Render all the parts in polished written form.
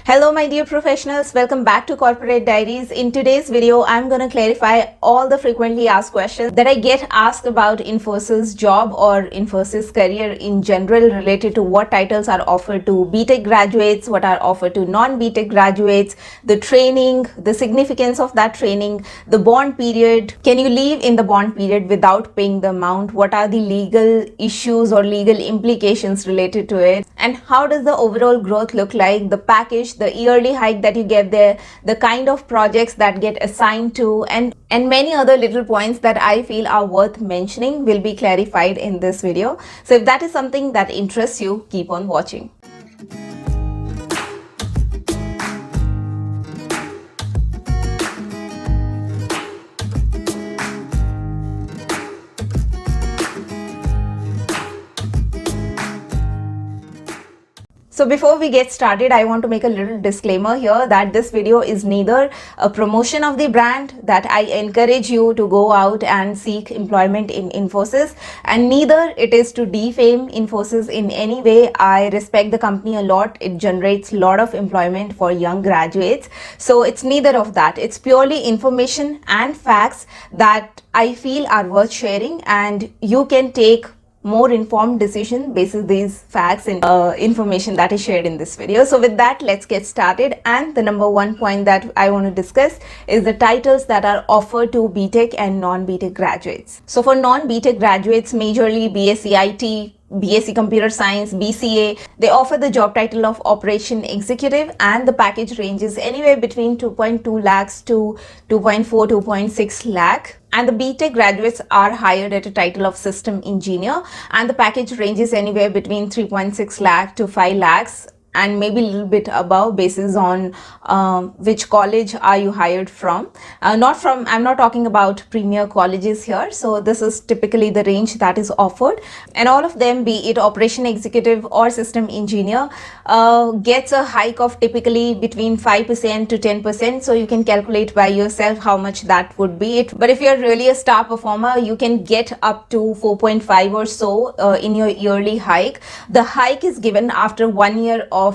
Hello my dear professionals, welcome back to Corporate Diaries. In today's video, I'm going to clarify all the frequently asked questions that I get asked about Infosys job or Infosys career in general related to what titles are offered to BTech graduates, what are offered to non-BTech graduates, the training, the significance of that training, the bond period, can you leave in the bond period without paying the amount, what are the legal issues or legal implications related to it, and how does the overall growth look like, the package, the yearly hike that you get there, the kind of projects that get assigned to, and many other little points that I feel are worth mentioning will be clarified in this video. So if that is something that interests you, keep on watching. So before we get started, I want to make a little disclaimer here that this video is neither a promotion of the brand, that I encourage you to go out and seek employment in Infosys, and neither it is to defame Infosys in any way. I respect the company a lot. It generates a lot of employment for young graduates. So it's neither of that. It's purely information and facts that I feel are worth sharing, and you can take more informed decision basis these facts and information that is shared in this video. So with that, let's get started. And the number one point that I want to discuss is the titles that are offered to BTech and non-BTech graduates. So for non-BTech graduates, majorly BSc IT, BSc Computer Science, BCA, they offer the job title of Operation Executive, and the package ranges anywhere between 2.2 lakhs to 2.4, 2.6 lakh. And the BTech graduates are hired at a title of System Engineer, and the package ranges anywhere between 3.6 lakh to 5 lakhs. And maybe a little bit above basis on which college are you hired from. I'm not talking about premier colleges here. So this is typically the range that is offered, and all of them, be it Operation Executive or System Engineer, gets a hike of typically between 5% to 10%. So you can calculate by yourself how much that would be it. But if you're really a star performer, you can get up to 4.5 or so in your yearly hike. The hike is given after 1 year of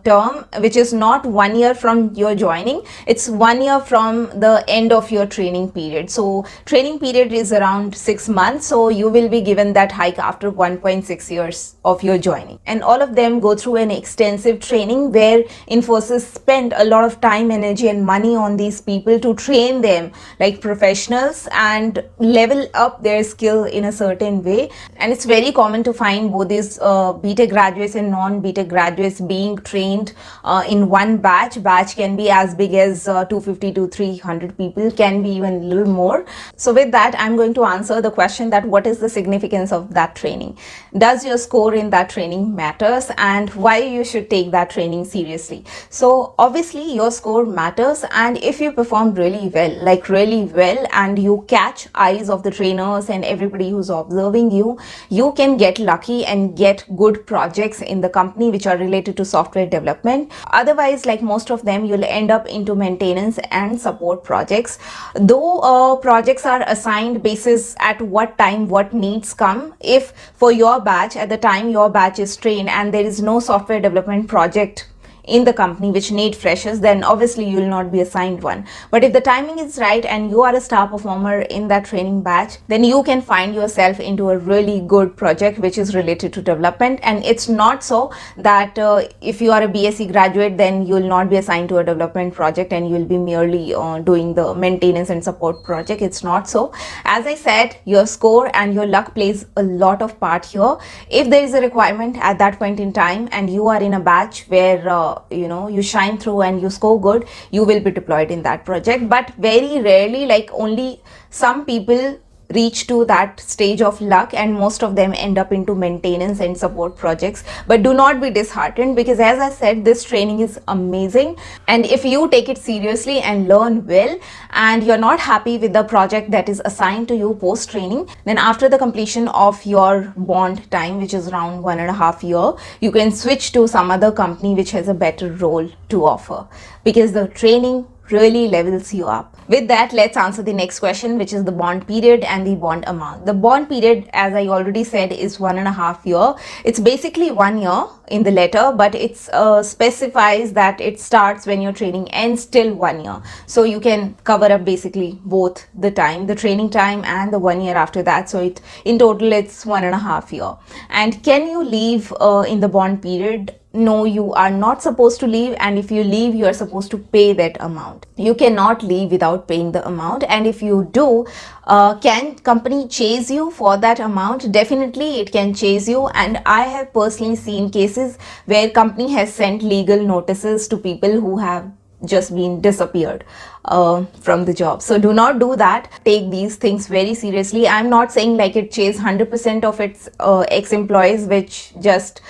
term, which is not 1 year from your joining, it's 1 year from the end of your training period. So training period is around 6 months, so you will be given that hike after 1.6 years of your joining. And all of them go through an extensive training where Infosys spend a lot of time, energy and money on these people to train them like professionals and level up their skill in a certain way. And it's very common to find both these BTech graduates and non-BTech graduates being trained in one batch. Batch can be as big as 250 to 300 people, can be even a little more. So with that, I'm going to answer the question that what is the significance of that training? Does your score in that training matters, and why you should take that training seriously? So obviously your score matters, and if you perform really well, like really well, and you catch eyes of the trainers and everybody who's observing you, you can get lucky and get good projects in the company which are related to software development. Otherwise, like most of them, you'll end up into maintenance and support projects. Though projects are assigned basis at what time what needs come. If for your batch, at the time your batch is trained and there is no software development project in the company which need freshers, then obviously you will not be assigned one. But if the timing is right and you are a star performer in that training batch, then you can find yourself into a really good project which is related to development. And it's not so that if you are a BSc graduate, then you will not be assigned to a development project and you will be merely doing the maintenance and support project. It's not so. As I said, your score and your luck plays a lot of part here. If there is a requirement at that point in time and you are in a batch where you shine through and you score good, you will be deployed in that project. But very rarely, like only some people reach to that stage of luck, and most of them end up into maintenance and support projects. But do not be disheartened, because as I said, this training is amazing, and if you take it seriously and learn well, and you're not happy with the project that is assigned to you post training, then after the completion of your bond time, which is around 1.5 years, you can switch to some other company which has a better role to offer, because the training really levels you up. With that, let's answer the next question, which is the bond period and the bond amount. The bond period, as I already said, is 1.5 years. It's basically 1 year in the letter, but it specifies that it starts when your training ends till 1 year. So you can cover up basically both the time, the training time and the 1 year after that. So in total, it's 1.5 years. And can you leave in the bond period? No, you are not supposed to leave, and if you leave, you are supposed to pay that amount. You cannot leave without paying the amount, and if you do, can company chase you for that amount? Definitely it can chase you, and I have personally seen cases where company has sent legal notices to people who have just been disappeared from the job. So do not do that. Take these things very seriously. I'm not saying like it chase 100% of its ex-employees which just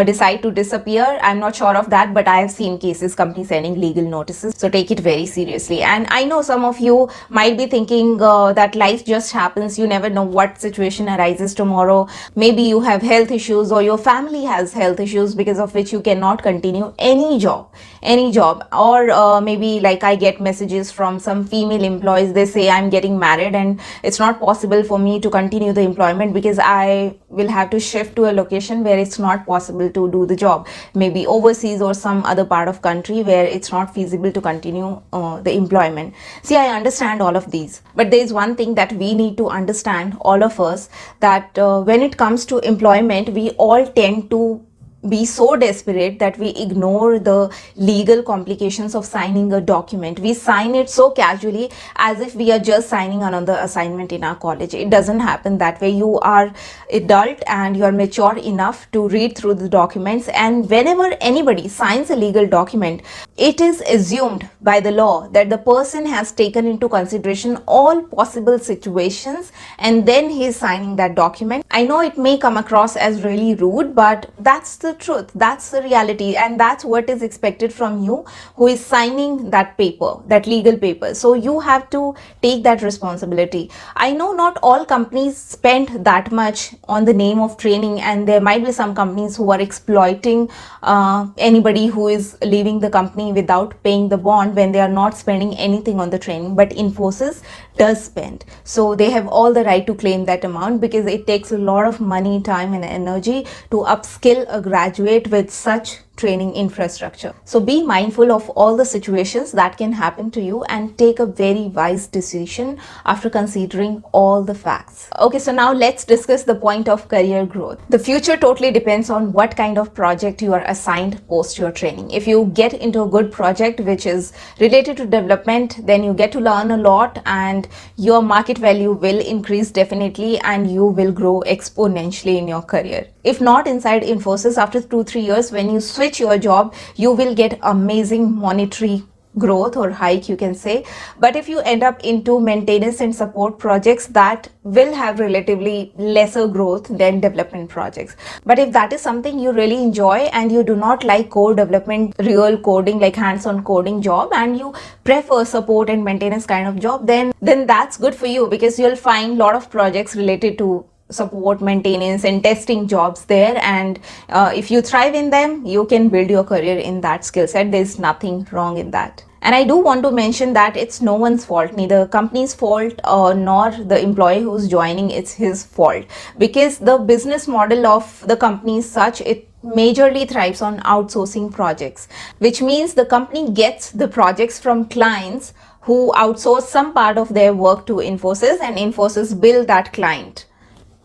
decide to disappear. I'm not sure of that, but I have seen cases companies sending legal notices. So take it very seriously. And I know some of you might be thinking that life just happens. You never know what situation arises tomorrow. Maybe you have health issues or your family has health issues because of which you cannot continue any job, or maybe like I get messages from some female employees. They say, I'm getting married and it's not possible for me to continue the employment because I will have to shift to a location where it's not possible to do the job, maybe overseas or some other part of country where it's not feasible to continue the employment. See, I understand all of these, but there is one thing that we need to understand, all of us, that when it comes to employment, we all tend to be so desperate that we ignore the legal complications of signing a document. We sign it so casually as if we are just signing another assignment in our college. It doesn't happen that way. You are adult and you are mature enough to read through the documents, and whenever anybody signs a legal document, it is assumed by the law that the person has taken into consideration all possible situations and then he is signing that document. I know it may come across as really rude, but that's the truth, that's the reality, and that's what is expected from you who is signing that paper, that legal paper. So you have to take that responsibility. I know not all companies spend that much on the name of training, and there might be some companies who are exploiting anybody who is leaving the company without paying the bond when they are not spending anything on the training. But Infosys does spend, so they have all the right to claim that amount because it takes a lot of money, time and energy to upskill a graduate with such training infrastructure. So be mindful of all the situations that can happen to you and take a very wise decision after considering all the facts. Okay, so now let's discuss the point of career growth. The future totally depends on what kind of project you are assigned post your training. If you get into a good project which is related to development, then you get to learn a lot and your market value will increase definitely, and you will grow exponentially in your career. If not inside Infosys, after 2-3 years when you switch your job, you will get amazing monetary growth or hike, you can say. But if you end up into maintenance and support projects, that will have relatively lesser growth than development projects. But if that is something you really enjoy and you do not like core development, real coding, like hands-on coding job, and you prefer support and maintenance kind of job, then that's good for you, because you'll find a lot of projects related to support, maintenance and testing jobs there, and if you thrive in them, you can build your career in that skill set. There's nothing wrong in that. And I do want to mention that it's no one's fault, neither company's fault nor the employee who's joining, it's his fault, because the business model of the company is such, it majorly thrives on outsourcing projects, which means the company gets the projects from clients who outsource some part of their work to Infosys, and Infosys bill that client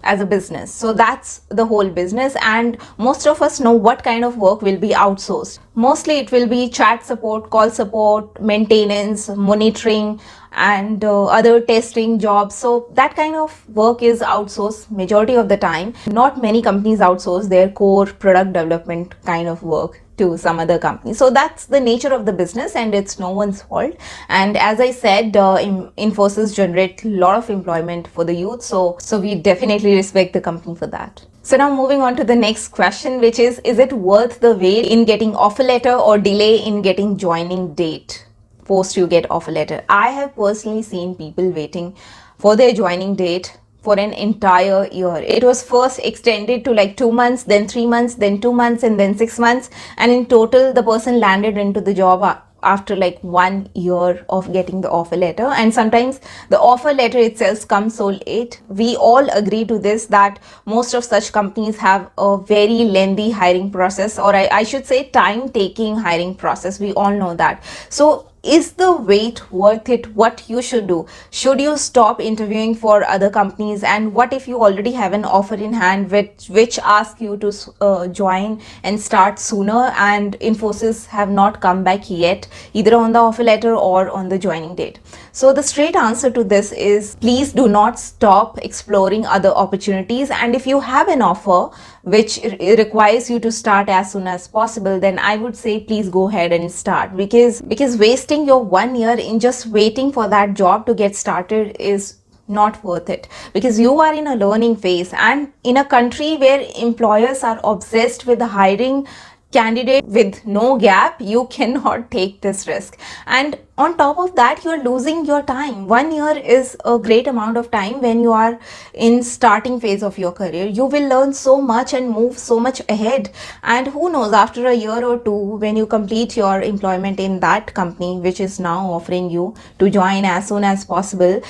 as a business. So that's the whole business, and most of us know what kind of work will be outsourced. Mostly it will be chat support, call support, maintenance, monitoring and other testing jobs. So that kind of work is outsourced majority of the time. Not many companies outsource their core product development kind of work to some other company. So that's the nature of the business and it's no one's fault. And as I said, Infosys generate a lot of employment for the youth. So we definitely respect the company for that. So now moving on to the next question, which is it worth the wait in getting offer letter or delay in getting joining date post you get offer letter? I have personally seen people waiting for their joining date for an entire year. It was first extended to like 2 months, then 3 months, then 2 months, and then 6 months. And in total, the person landed into the job after like 1 year of getting the offer letter, and sometimes the offer letter itself comes so late. We all agree to this, that most of such companies have a very lengthy hiring process, or I should say time taking hiring process. We all know that. So is the wait worth it? What you should do? Should you stop interviewing for other companies? And what if you already have an offer in hand which asks you to join and start sooner, and Infosys have not come back yet, either on the offer letter or on the joining date? So the straight answer to this is, please do not stop exploring other opportunities. And if you have an offer which requires you to start as soon as possible, then I would say please go ahead and start, because wasting your 1 year in just waiting for that job to get started is not worth it, because you are in a learning phase, and in a country where employers are obsessed with hiring candidate with no gap, you cannot take this risk. And on top of that, you're losing your time. 1 year is a great amount of time when you are in starting phase of your career. You will learn so much and move so much ahead, and who knows, after a year or two, when you complete your employment in that company which is now offering you to join as soon as possible,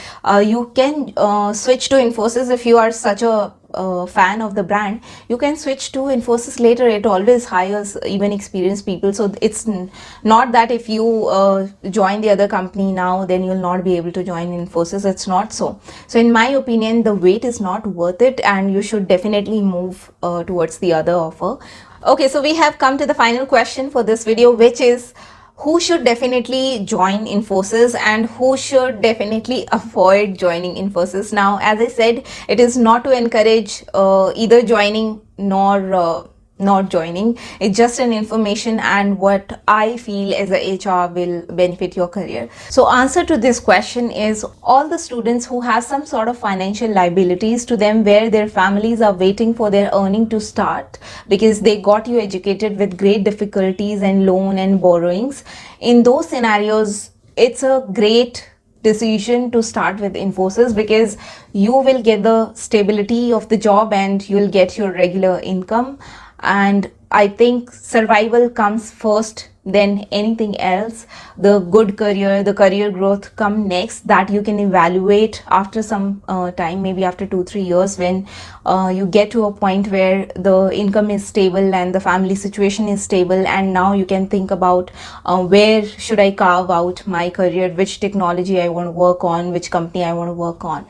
you can switch to Infosys. If you are such a fan of the brand, you can switch to Infosys later. It always hires even experienced people, so it's not that if you join the other company now, then you'll not be able to join Infosys. It's not so. So in my opinion, the wait is not worth it, and you should definitely move towards the other offer. Okay, so we have come to the final question for this video, which is, who should definitely join Infosys and who should definitely avoid joining Infosys? Now, as I said, it is not to encourage either joining nor not joining. It's just an information and what I feel as a HR will benefit your career. So answer to this question is, all the students who have some sort of financial liabilities to them, where their families are waiting for their earning to start because they got you educated with great difficulties and loan and borrowings. In those scenarios, it's a great decision to start with Infosys, because you will get the stability of the job and you'll get your regular income. And I think survival comes first, then anything else. The good career, the career growth come next, that you can evaluate after some time, maybe after 2-3 years, when you get to a point where the income is stable and the family situation is stable, and now you can think about where should I carve out my career, which technology I want to work on, which company I want to work on.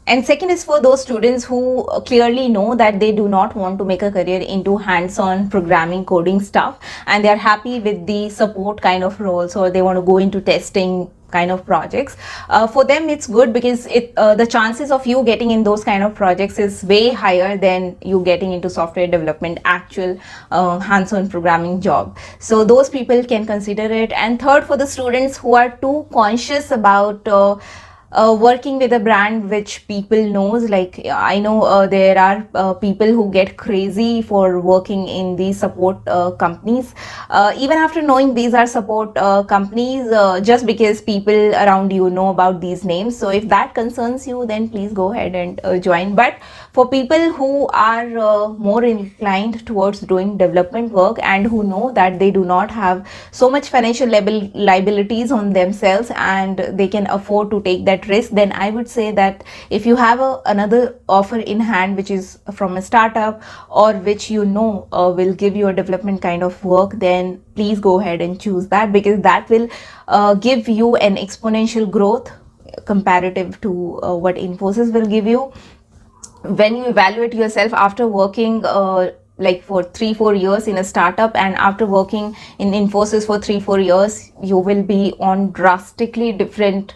And second is for those students who clearly know that they do not want to make a career into hands-on programming, coding stuff, and they are happy with the support kind of roles, or they want to go into testing kind of projects. For them, it's good, because the chances of you getting in those kind of projects is way higher than you getting into software development, actual hands-on programming job. So those people can consider it. And third, for the students who are too conscious about working with a brand which people knows, like I know there are people who get crazy for working in these support companies, even after knowing these are support companies, just because people around you know about these names. So if that concerns you, then please go ahead and join. But for people who are more inclined towards doing development work and who know that they do not have so much financial liabilities on themselves and they can afford to take that risk, then I would say that if you have another offer in hand which is from a startup, or which you know will give you a development kind of work, then please go ahead and choose that, because that will give you an exponential growth comparative to what Infosys will give you. When you evaluate yourself after working like for 3-4 years in a startup, and after working in Infosys for 3-4 years, you will be on drastically different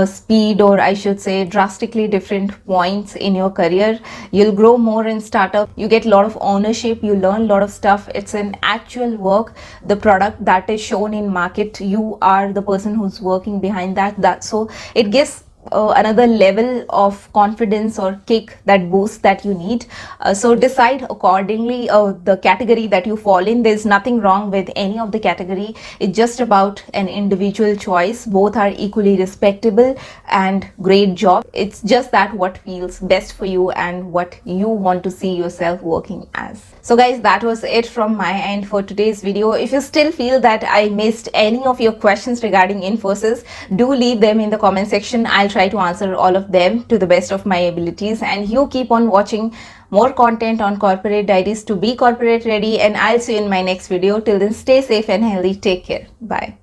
speed, or I should say drastically different points in your career. You'll grow more in startup, you get a lot of ownership, you learn a lot of stuff. It's an actual work, the product that is shown in market, you are the person who's working behind that. So it gives another level of confidence or kick, that boost that you need. So decide accordingly the category that you fall in. There's nothing wrong with any of the category. It's just about an individual choice. Both are equally respectable and great job. It's just that what feels best for you and what you want to see yourself working as. So guys, that was it from my end for today's video. If you still feel that I missed any of your questions regarding Infosys, do leave them in the comment section. I'll try to answer all of them to the best of my abilities. And you keep on watching more content on Corporate Diaries to be corporate ready, and I'll see you in my next video. Till then, stay safe and healthy. Take care. Bye.